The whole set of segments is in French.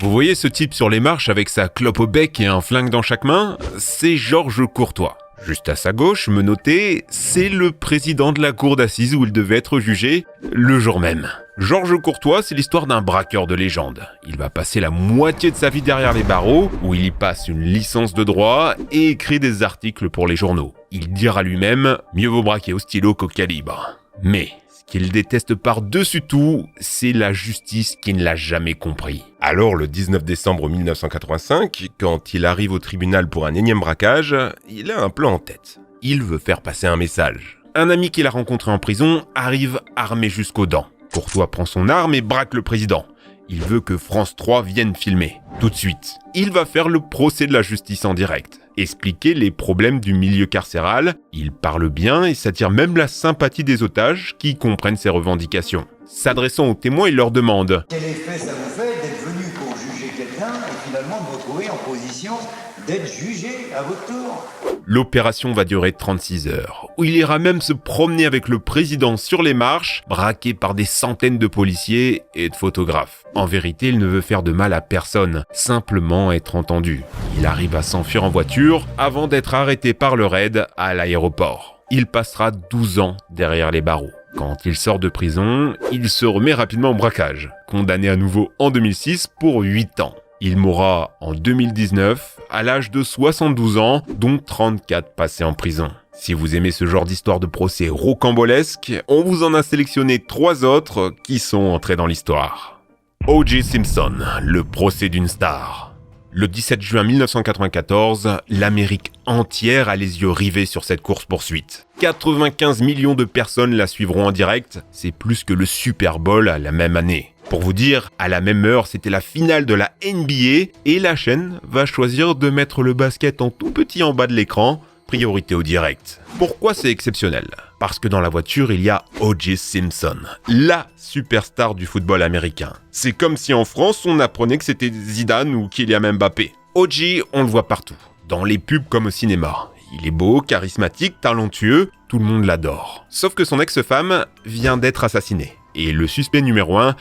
Vous voyez ce type sur les marches avec sa clope au bec et un flingue dans chaque main? C'est Georges Courtois. Juste à sa gauche, menotté, c'est le président de la cour d'assises où il devait être jugé le jour même. Georges Courtois, c'est l'histoire d'un braqueur de légende. Il va passer la moitié de sa vie derrière les barreaux, où il y passe une licence de droit et écrit des articles pour les journaux. Il dira lui-même « Mieux vaut braquer au stylo qu'au calibre ». Mais ce qu'il déteste par-dessus tout, c'est la justice qui ne l'a jamais compris. Alors, le 19 décembre 1985, quand il arrive au tribunal pour un énième braquage, il a un plan en tête. Il veut faire passer un message. Un ami qu'il a rencontré en prison arrive armé jusqu'aux dents. Courtois prend son arme et braque le président. Il veut que France 3 vienne filmer. Tout de suite, il va faire le procès de la justice en direct. Expliquer les problèmes du milieu carcéral. Il parle bien et s'attire même la sympathie des otages qui comprennent ses revendications. S'adressant aux témoins, il leur demande « Quel effet ça vous fait d'être venu pour juger quelqu'un et finalement de vous retrouver en position d'être jugé à votre tour ?» L'opération va durer 36 heures, où il ira même se promener avec le président sur les marches, braqué par des centaines de policiers et de photographes. En vérité, il ne veut faire de mal à personne, simplement être entendu. Il arrive à s'enfuir en voiture avant d'être arrêté par le raid à l'aéroport. Il passera 12 ans derrière les barreaux. Quand il sort de prison, il se remet rapidement au braquage, condamné à nouveau en 2006 pour 8 ans. Il mourra en 2019 à l'âge de 72 ans, dont 34 passés en prison. Si vous aimez ce genre d'histoire de procès rocambolesque, on vous en a sélectionné 3 autres qui sont entrés dans l'histoire. O.J. Simpson, le procès d'une star. Le 17 juin 1994, l'Amérique entière a les yeux rivés sur cette course-poursuite. 95 millions de personnes la suivront en direct, c'est plus que le Super Bowl la même année. Pour vous dire, à la même heure, c'était la finale de la NBA et la chaîne va choisir de mettre le basket en tout petit en bas de l'écran, priorité au direct. Pourquoi c'est exceptionnel? Parce que dans la voiture, il y a O.J. Simpson, la superstar du football américain. C'est comme si en France, on apprenait que c'était Zidane ou Kylian Mbappé. O.J., on le voit partout, dans les pubs comme au cinéma. Il est beau, charismatique, talentueux, tout le monde l'adore. Sauf que son ex-femme vient d'être assassinée. Et le suspect numéro 1,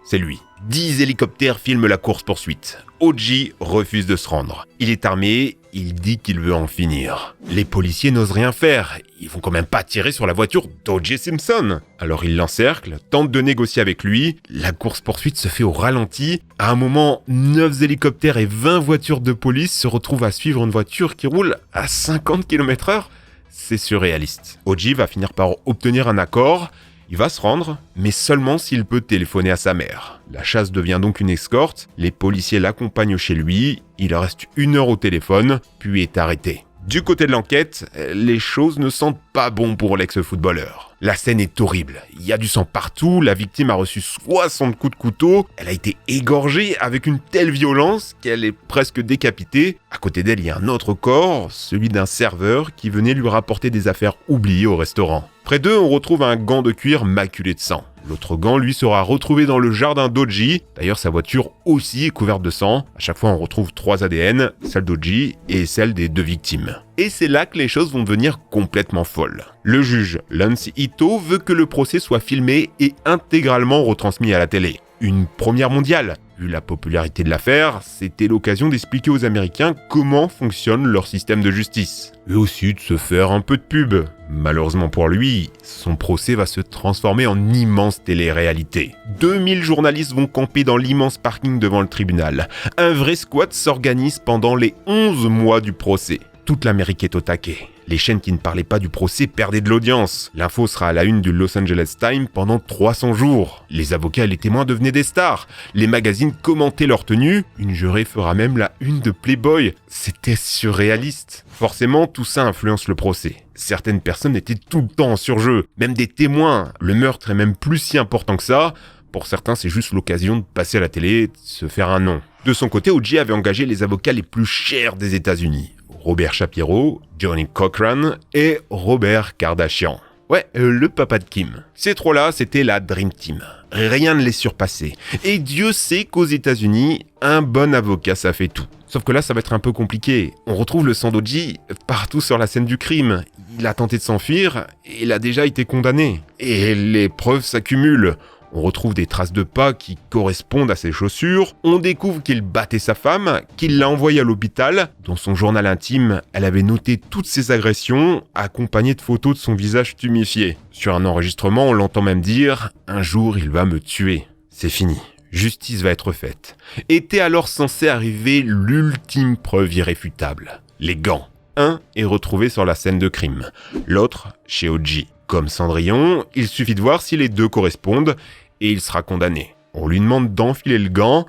c'est lui. 10 hélicoptères filment la course-poursuite. O.J. refuse de se rendre. Il est armé, il dit qu'il veut en finir. Les policiers n'osent rien faire. Ils vont quand même pas tirer sur la voiture d'O.J. Simpson. Alors ils l'encerclent, tentent de négocier avec lui. La course-poursuite se fait au ralenti. À un moment, 9 hélicoptères et 20 voitures de police se retrouvent à suivre une voiture qui roule à 50 km/h. C'est surréaliste. O.J. va finir par obtenir un accord. Il va se rendre, mais seulement s'il peut téléphoner à sa mère. La chasse devient donc une escorte, les policiers l'accompagnent chez lui, il reste 1 heure au téléphone, puis est arrêté. Du côté de l'enquête, les choses ne sentent pas bon pour l'ex-footballeur. La scène est horrible, il y a du sang partout, la victime a reçu 60 coups de couteau, elle a été égorgée avec une telle violence qu'elle est presque décapitée. À côté d'elle, il y a un autre corps, celui d'un serveur qui venait lui rapporter des affaires oubliées au restaurant. Près d'eux, on retrouve un gant de cuir maculé de sang. L'autre gant, lui, sera retrouvé dans le jardin d'O.J. D'ailleurs, sa voiture aussi est couverte de sang. À chaque fois, on retrouve 3 ADN, celle d'O.J. et celle des 2 victimes. Et c'est là que les choses vont devenir complètement folles. Le juge Lance Ito veut que le procès soit filmé et intégralement retransmis à la télé. Une première mondiale. Vu la popularité de l'affaire, c'était l'occasion d'expliquer aux Américains comment fonctionne leur système de justice. Et aussi de se faire un peu de pub. Malheureusement pour lui, son procès va se transformer en immense télé-réalité. 2000 journalistes vont camper dans l'immense parking devant le tribunal. Un vrai squat s'organise pendant les 11 mois du procès. Toute l'Amérique est au taquet. Les chaînes qui ne parlaient pas du procès perdaient de l'audience. L'info sera à la une du Los Angeles Times pendant 300 jours. Les avocats et les témoins devenaient des stars. Les magazines commentaient leur tenue. Une jurée fera même la une de Playboy. C'était surréaliste. Forcément, tout ça influence le procès. Certaines personnes étaient tout le temps en surjeu. Même des témoins. Le meurtre est même plus si important que ça. Pour certains, c'est juste l'occasion de passer à la télé, de se faire un nom. De son côté, O.J. avait engagé les avocats les plus chers des États-Unis. Robert Shapiro, Johnny Cochran et Robert Kardashian. Ouais, le papa de Kim. Ces 3-là, c'était la Dream Team. Rien ne les surpassait. Et Dieu sait qu'aux États-Unis, un bon avocat, ça fait tout. Sauf que là, ça va être un peu compliqué. On retrouve le sang d'O.J. partout sur la scène du crime. Il a tenté de s'enfuir et il a déjà été condamné. Et les preuves s'accumulent. On retrouve des traces de pas qui correspondent à ses chaussures. On découvre qu'il battait sa femme, qu'il l'a envoyée à l'hôpital. Dans son journal intime, elle avait noté toutes ses agressions, accompagnées de photos de son visage tuméfié. Sur un enregistrement, on l'entend même dire « Un jour, il va me tuer. C'est fini. Justice va être faite. » Était alors censé arriver l'ultime preuve irréfutable. Les gants. Un est retrouvé sur la scène de crime, l'autre chez O.J. Comme Cendrillon, il suffit de voir si les deux correspondent et il sera condamné. On lui demande d'enfiler le gant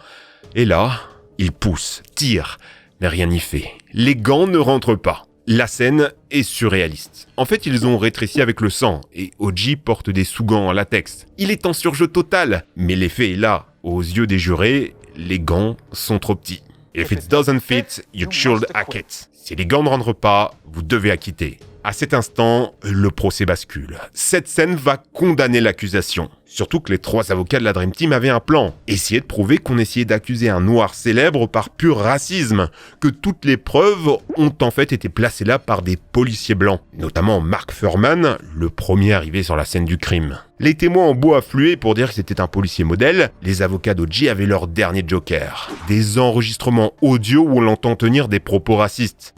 et là, il pousse, tire, mais rien n'y fait. Les gants ne rentrent pas. La scène est surréaliste. En fait, ils ont rétréci avec le sang et O.J. porte des sous-gants en latex. Il est en surjeu total, mais l'effet est là. Aux yeux des jurés, les gants sont trop petits. If it doesn't fit, you should hack it. Si les gants ne rentrent pas, vous devez acquitter. À cet instant, le procès bascule. Cette scène va condamner l'accusation. Surtout que les 3 avocats de la Dream Team avaient un plan. Essayer de prouver qu'on essayait d'accuser un noir célèbre par pur racisme. Que toutes les preuves ont en fait été placées là par des policiers blancs. Notamment Mark Fuhrman, le premier arrivé sur la scène du crime. Les témoins ont beau affluer pour dire que c'était un policier modèle, les avocats d'O.J. avaient leur dernier joker. Des enregistrements audio où on l'entend tenir des propos racistes.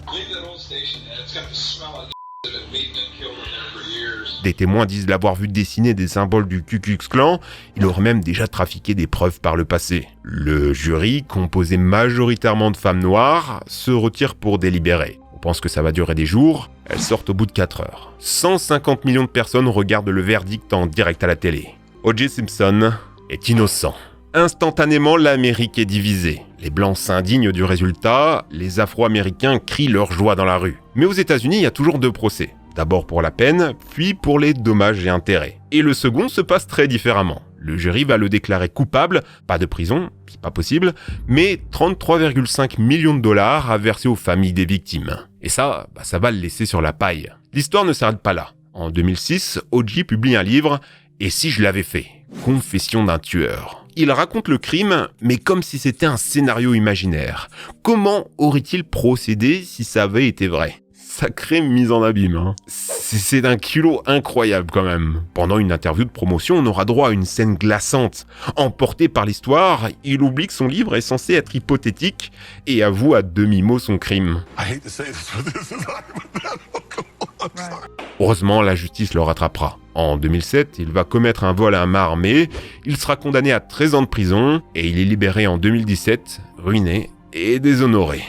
Des témoins disent l'avoir vu dessiner des symboles du Ku Klux Klan, il aurait même déjà trafiqué des preuves par le passé. Le jury, composé majoritairement de femmes noires, se retire pour délibérer. On pense que ça va durer des jours, elles sortent au bout de 4 heures. 150 millions de personnes regardent le verdict en direct à la télé. O.J. Simpson est innocent. Instantanément, l'Amérique est divisée. Les Blancs s'indignent du résultat, les Afro-Américains crient leur joie dans la rue. Mais aux États-Unis, il y a toujours 2 procès. D'abord pour la peine, puis pour les dommages et intérêts. Et le second se passe très différemment. Le jury va le déclarer coupable, pas de prison, c'est pas possible, mais 33,5 millions de dollars à verser aux familles des victimes. Et ça va le laisser sur la paille. L'histoire ne s'arrête pas là. En 2006, O.J. publie un livre « Et si je l'avais fait ? Confession d'un tueur ». Il raconte le crime, mais comme si c'était un scénario imaginaire. Comment aurait-il procédé si ça avait été vrai ? Sacrée mise en abîme, hein. C'est d'un culot incroyable quand même. Pendant une interview de promotion, on aura droit à une scène glaçante. Emporté par l'histoire, il oublie que son livre est censé être hypothétique et avoue à demi-mot son crime. Heureusement, la justice le rattrapera. En 2007, il va commettre un vol à main armée, il sera condamné à 13 ans de prison et il est libéré en 2017, ruiné et déshonoré.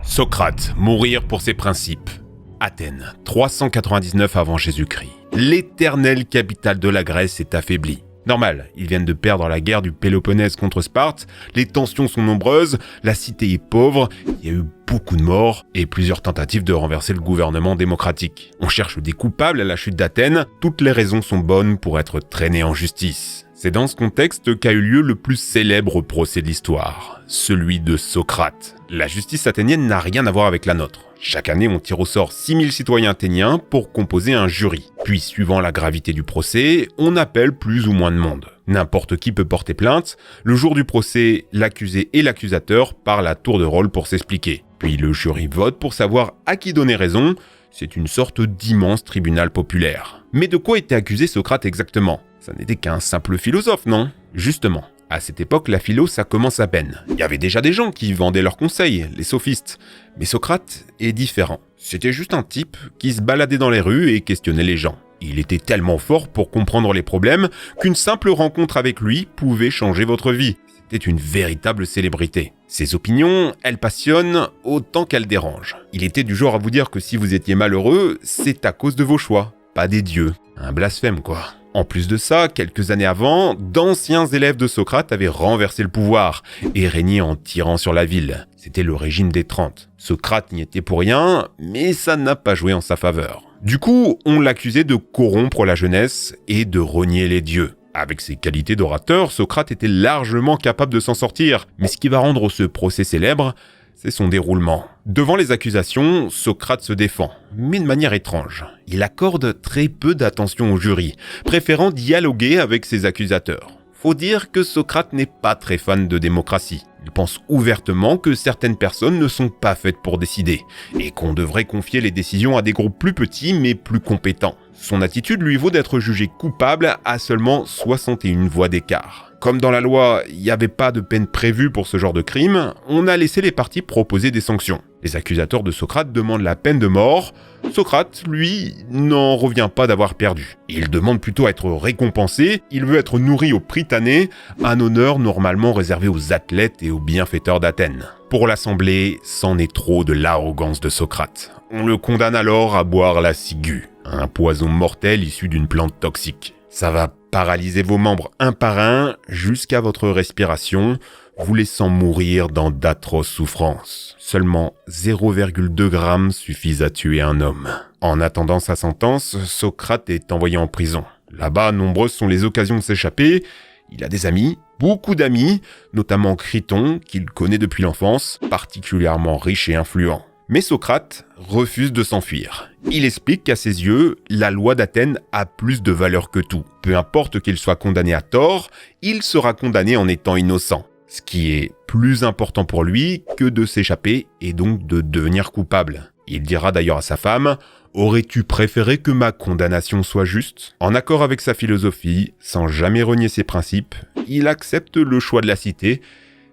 Socrate, mourir pour ses principes. Athènes, 399 avant Jésus-Christ. L'éternelle capitale de la Grèce est affaiblie. Normal, ils viennent de perdre la guerre du Péloponnèse contre Sparte, les tensions sont nombreuses, la cité est pauvre, il y a eu beaucoup de morts et plusieurs tentatives de renverser le gouvernement démocratique. On cherche des coupables à la chute d'Athènes, toutes les raisons sont bonnes pour être traînés en justice. C'est dans ce contexte qu'a eu lieu le plus célèbre procès de l'histoire, celui de Socrate. La justice athénienne n'a rien à voir avec la nôtre. Chaque année, on tire au sort 6000 citoyens athéniens pour composer un jury. Puis, suivant la gravité du procès, on appelle plus ou moins de monde. N'importe qui peut porter plainte. Le jour du procès, l'accusé et l'accusateur parlent à tour de rôle pour s'expliquer. Puis le jury vote pour savoir à qui donner raison. C'est une sorte d'immense tribunal populaire. Mais de quoi était accusé Socrate exactement ? Ça n'était qu'un simple philosophe, non ? Justement. À cette époque, la philo, ça commence à peine. Il y avait déjà des gens qui vendaient leurs conseils, les sophistes. Mais Socrate est différent. C'était juste un type qui se baladait dans les rues et questionnait les gens. Il était tellement fort pour comprendre les problèmes qu'une simple rencontre avec lui pouvait changer votre vie. C'était une véritable célébrité. Ses opinions, elles passionnent autant qu'elles dérangent. Il était du genre à vous dire que si vous étiez malheureux, c'est à cause de vos choix, pas des dieux. Un blasphème, quoi. En plus de ça, quelques années avant, d'anciens élèves de Socrate avaient renversé le pouvoir et régné en tirant sur la ville. C'était le régime des 30. Socrate n'y était pour rien, mais ça n'a pas joué en sa faveur. Du coup, on l'accusait de corrompre la jeunesse et de renier les dieux. Avec ses qualités d'orateur, Socrate était largement capable de s'en sortir, mais ce qui va rendre ce procès célèbre, c'est son déroulement. Devant les accusations, Socrate se défend, mais de manière étrange. Il accorde très peu d'attention au jury, préférant dialoguer avec ses accusateurs. Faut dire que Socrate n'est pas très fan de démocratie. Il pense ouvertement que certaines personnes ne sont pas faites pour décider et qu'on devrait confier les décisions à des groupes plus petits mais plus compétents. Son attitude lui vaut d'être jugé coupable à seulement 61 voix d'écart. Comme dans la loi, il n'y avait pas de peine prévue pour ce genre de crime, on a laissé les parties proposer des sanctions. Les accusateurs de Socrate demandent la peine de mort. Socrate, lui, n'en revient pas d'avoir perdu. Il demande plutôt à être récompensé, il veut être nourri au prytanée, un honneur normalement réservé aux athlètes et aux bienfaiteurs d'Athènes. Pour l'Assemblée, c'en est trop de l'arrogance de Socrate. On le condamne alors à boire la ciguë, un poison mortel issu d'une plante toxique. Ça va paralyser vos membres un par un jusqu'à votre respiration, vous laissant mourir dans d'atroces souffrances. Seulement 0,2 g suffisent à tuer un homme. En attendant sa sentence, Socrate est envoyé en prison. Là-bas, nombreuses sont les occasions de s'échapper. Il a des amis, beaucoup d'amis, notamment Criton, qu'il connaît depuis l'enfance, particulièrement riche et influent. Mais Socrate refuse de s'enfuir. Il explique qu'à ses yeux, la loi d'Athènes a plus de valeur que tout. Peu importe qu'il soit condamné à tort, il sera condamné en étant innocent. Ce qui est plus important pour lui que de s'échapper et donc de devenir coupable. Il dira d'ailleurs à sa femme « Aurais-tu préféré que ma condamnation soit juste ?» En accord avec sa philosophie, sans jamais renier ses principes, il accepte le choix de la cité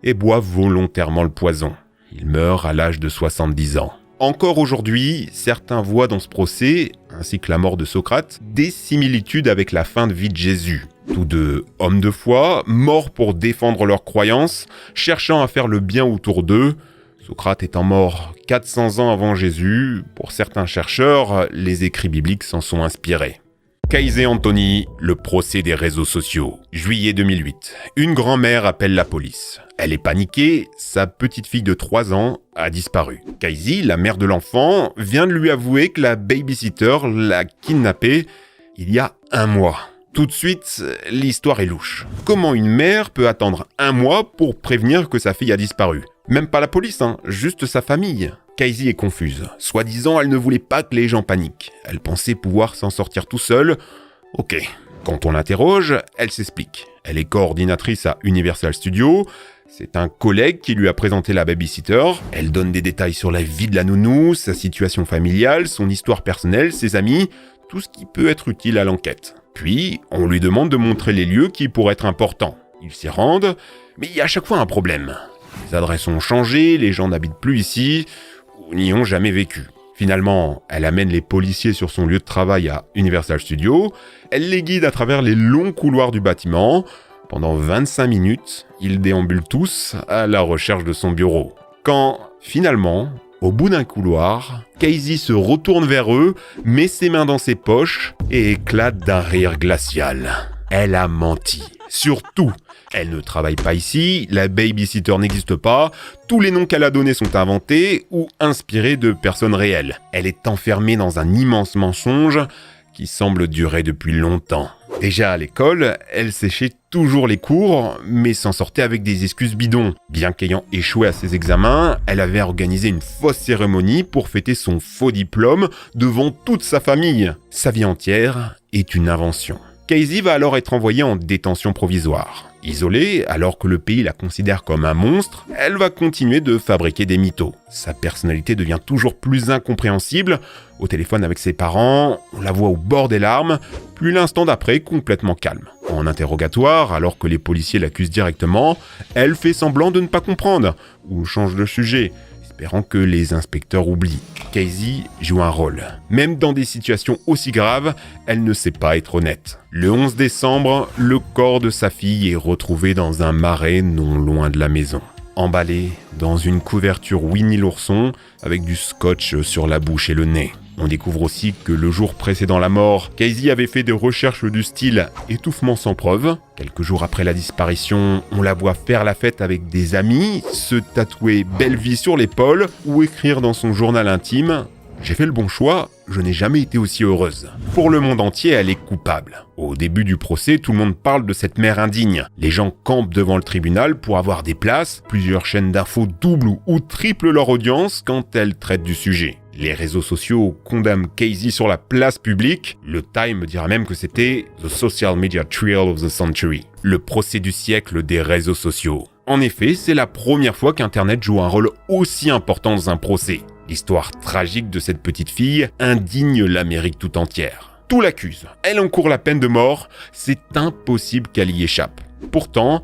et boit volontairement le poison. Il meurt à l'âge de 70 ans. Encore aujourd'hui, certains voient dans ce procès, ainsi que la mort de Socrate, des similitudes avec la fin de vie de Jésus. Tous deux hommes de foi, morts pour défendre leurs croyances, cherchant à faire le bien autour d'eux. Socrate étant mort 400 ans avant Jésus, pour certains chercheurs, les écrits bibliques s'en sont inspirés. Kaysé Anthony, le procès des réseaux sociaux. Juillet 2008. Une grand-mère appelle la police. Elle est paniquée, sa petite fille de 3 ans a disparu. Kaysé, la mère de l'enfant, vient de lui avouer que la babysitter l'a kidnappée il y a 1 mois. Tout de suite, l'histoire est louche. Comment une mère peut attendre 1 mois pour prévenir que sa fille a disparu ? Même pas la police, juste sa famille. Kaysé est confuse. Soi-disant, elle ne voulait pas que les gens paniquent. Elle pensait pouvoir s'en sortir tout seule. Ok. Quand on l'interroge, elle s'explique. Elle est coordinatrice à Universal Studios. C'est un collègue qui lui a présenté la babysitter. Elle donne des détails sur la vie de la nounou, sa situation familiale, son histoire personnelle, ses amis, tout ce qui peut être utile à l'enquête. Puis, on lui demande de montrer les lieux qui pourraient être importants. Ils s'y rendent, mais il y a à chaque fois un problème. Les adresses ont changé, les gens n'habitent plus ici, ou n'y ont jamais vécu. Finalement, elle amène les policiers sur son lieu de travail à Universal Studios, elle les guide à travers les longs couloirs du bâtiment. Pendant 25 minutes, ils déambulent tous à la recherche de son bureau. Quand, finalement, au bout d'un couloir, Kaysé se retourne vers eux, met ses mains dans ses poches et éclate d'un rire glacial. Elle a menti. Surtout, elle ne travaille pas ici, la babysitter n'existe pas, tous les noms qu'elle a donnés sont inventés ou inspirés de personnes réelles. Elle est enfermée dans un immense mensonge qui semble durer depuis longtemps. Déjà à l'école, elle séchait toujours les cours, mais s'en sortait avec des excuses bidons. Bien qu'ayant échoué à ses examens, elle avait organisé une fausse cérémonie pour fêter son faux diplôme devant toute sa famille. Sa vie entière est une invention. Kaysé va alors être envoyée en détention provisoire. Isolée, alors que le pays la considère comme un monstre, elle va continuer de fabriquer des mythos. Sa personnalité devient toujours plus incompréhensible. Au téléphone avec ses parents, on la voit au bord des larmes, puis l'instant d'après, complètement calme. En interrogatoire, alors que les policiers l'accusent directement, elle fait semblant de ne pas comprendre, ou change de sujet, espérant que les inspecteurs oublient. Kaysé joue un rôle. Même dans des situations aussi graves, elle ne sait pas être honnête. Le 11 décembre, le corps de sa fille est retrouvé dans un marais non loin de la maison. Emballé dans une couverture Winnie l'ourson avec du scotch sur la bouche et le nez. On découvre aussi que le jour précédant la mort, Kaysé avait fait des recherches du style étouffement sans preuve. Quelques jours après la disparition, on la voit faire la fête avec des amis, se tatouer Belle Vie sur l'épaule ou écrire dans son journal intime « J'ai fait le bon choix, je n'ai jamais été aussi heureuse ». Pour le monde entier, elle est coupable. Au début du procès, tout le monde parle de cette mère indigne. Les gens campent devant le tribunal pour avoir des places. Plusieurs chaînes d'infos doublent ou triplent leur audience quand elles traitent du sujet. Les réseaux sociaux condamnent Kaysé sur la place publique. Le Time dira même que c'était « The Social Media Trial of the Century », le procès du siècle des réseaux sociaux. En effet, c'est la première fois qu'Internet joue un rôle aussi important dans un procès. L'histoire tragique de cette petite fille indigne l'Amérique tout entière. Tout l'accuse, elle encourt la peine de mort, c'est impossible qu'elle y échappe. Pourtant,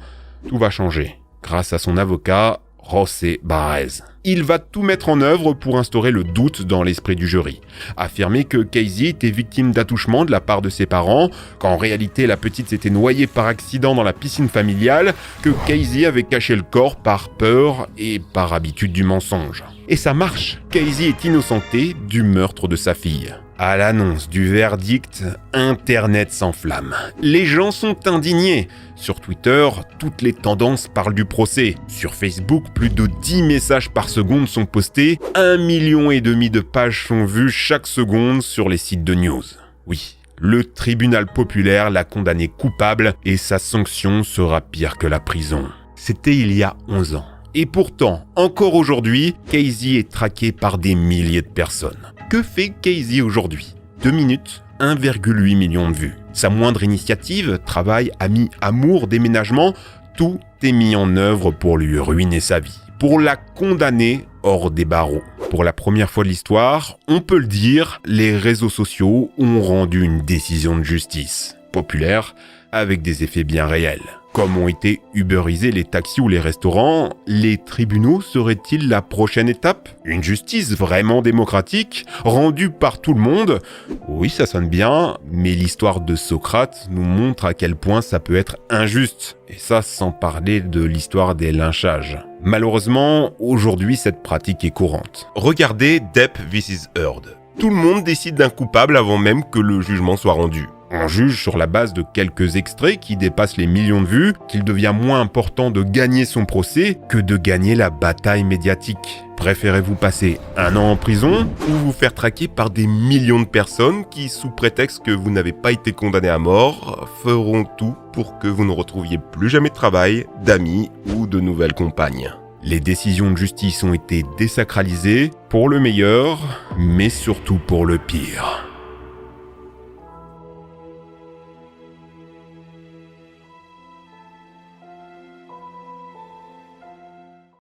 tout va changer, grâce à son avocat, José Baez. Il va tout mettre en œuvre pour instaurer le doute dans l'esprit du jury. Affirmer que Casey était victime d'attouchement de la part de ses parents, qu'en réalité la petite s'était noyée par accident dans la piscine familiale, que Casey avait caché le corps par peur et par habitude du mensonge. Et ça marche, Casey est innocenté du meurtre de sa fille. À l'annonce du verdict, Internet s'enflamme. Les gens sont indignés. Sur Twitter, toutes les tendances parlent du procès. Sur Facebook, plus de 10 messages par seconde sont postés. 1,5 million de pages sont vues chaque seconde sur les sites de news. Oui, le tribunal populaire l'a condamné coupable et sa sanction sera pire que la prison. C'était il y a 11 ans. Et pourtant, encore aujourd'hui, Casey est traqué par des milliers de personnes. Que fait Casey aujourd'hui ? 2 minutes, 1,8 million de vues. Sa moindre initiative, travail, amis, amour, déménagement, tout est mis en œuvre pour lui ruiner sa vie, pour la condamner hors des barreaux. Pour la première fois de l'histoire, on peut le dire, les réseaux sociaux ont rendu une décision de justice populaire avec des effets bien réels. Comme ont été uberisés les taxis ou les restaurants, les tribunaux seraient-ils la prochaine étape ? Une justice vraiment démocratique, rendue par tout le monde ? Oui, ça sonne bien, mais l'histoire de Socrate nous montre à quel point ça peut être injuste. Et ça sans parler de l'histoire des lynchages. Malheureusement, aujourd'hui, cette pratique est courante. Regardez Depp vs Heard. Tout le monde décide d'un coupable avant même que le jugement soit rendu. On juge sur la base de quelques extraits qui dépassent les millions de vues qu'il devient moins important de gagner son procès que de gagner la bataille médiatique. Préférez-vous passer 1 an en prison ou vous faire traquer par des millions de personnes qui, sous prétexte que vous n'avez pas été condamné à mort, feront tout pour que vous ne retrouviez plus jamais de travail, d'amis ou de nouvelles compagnes. Les décisions de justice ont été désacralisées pour le meilleur, mais surtout pour le pire.